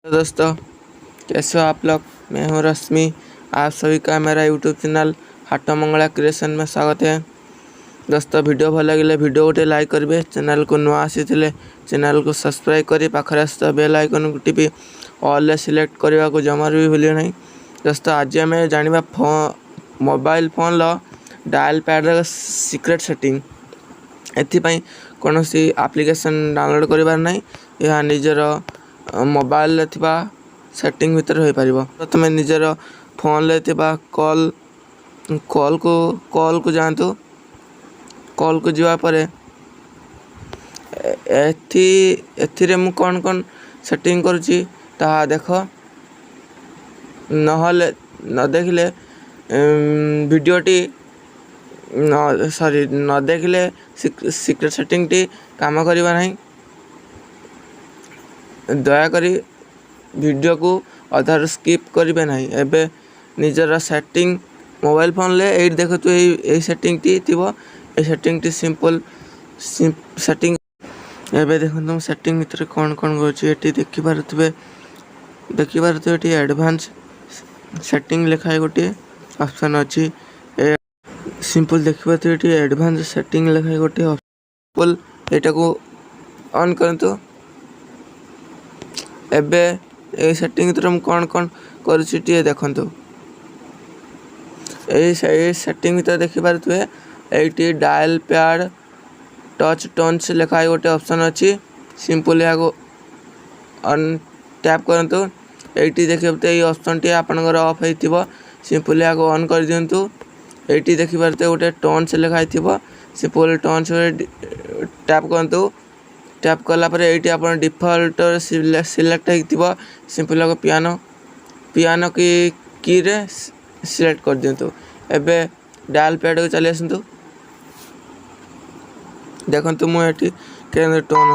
तो दोस्तों, कैसे हो आप लोग। मैं हूं रश्मि। आप सभी का मेरा यूट्यूब चैनल हाट मंगला क्रिएशन में स्वागत है। दोस्तों, वीडियो भल लगे वीडियो गोटे लाइक करेंगे। चैनल को नुआ आसी चैनल को सब्सक्राइब कर पाखे आसता बेल आइकन को टिपि ऑल सिलेक्ट करने को जमार भी भूलिए नहीं। दोस्तों, आज आम जाना mobile phone dial pad secret setting. एथिपाई कौन सी एप्लिकेशन डाउनलोड करिबार नहीं, यह निजर मोबाइल थिबा सेटिंग भीतर हो पारिबो। प्रथम निजर फोन ले थिबा कॉल को जानतु। कॉल को जीवा परे एथिरे मु कौन कौन सेटिंग करुची ताहा देखो। नहले न देखले वीडियोटी न देखले सीक्रेट सेटिंग टी काम करिबा नहीं। दयाकरी वीडियो को अधार स्किप करेंगे नहीं। एबे निजर सेटिंग मोबाइल फोन ले एट देखो तो यही सेटिंग टी थी। Setting T simple setting. एबे देखो तुम सेटिंग भीतर कौन कौन कर देखी पारे ये एडवांस सेटिंग लिखा है गोटे ऑप्शन अच्छी। सिंपल देखी पारे ये एडवांस सेटिंग लिखा है गोटे सिंपल एटा को ऑन करंतु। एबे ए सेटिंग भीतर कौन कौन करुची देखंतु। ए सेटिंग भीतर देखि पारुथबे एटी डायल पैड टच टोन से लिखा है गोटे ऑप्शन अच्छी। सिंपल या ऑन टैप करंतु। एटी देखिए ये ऑप्शन टी आपनकर ऑफ होइथिबो। सिंपल या ऑन कर दियंतु। एटी देखि पारुथे गोटे टोन से लिखा है। सिंपल टोन से टैप करंतु। टैप कला पर ये आप डिफॉल्ट सिलेक्ट हो सिंपल पियानो की रे सिलेक्ट कर दिंतु। एबे डायल पैड को चली आसतु। देखंतु मु एटी के टोन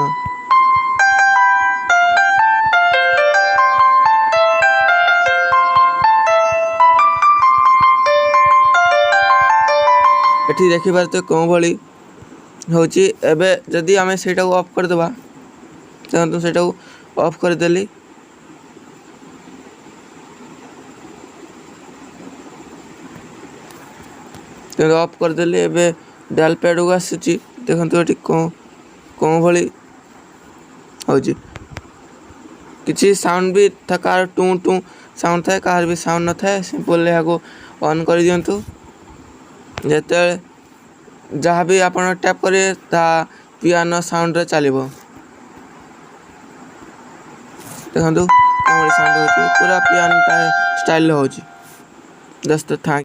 एटी देखि पारते कौन भली होची। एबे जदि आमे सेटा को ऑफ कर देबा तो सेटा को ऑफ कर देली। तो ऑफ कर देली। एबे डायल पैड को आसी देखंतु एटी कौन भली होची। किछि साउंड भी था कार टू टू साउंड था कार भी साउंड न था। सिंपल या को ऑन कर दियंतु। जेते जहाँ भी आप टैप करें ता पियानो साउंड रे चलिबो। देखो साउंड होची पूरा पियानो स्टाइल होची। दोस्तों, थैंक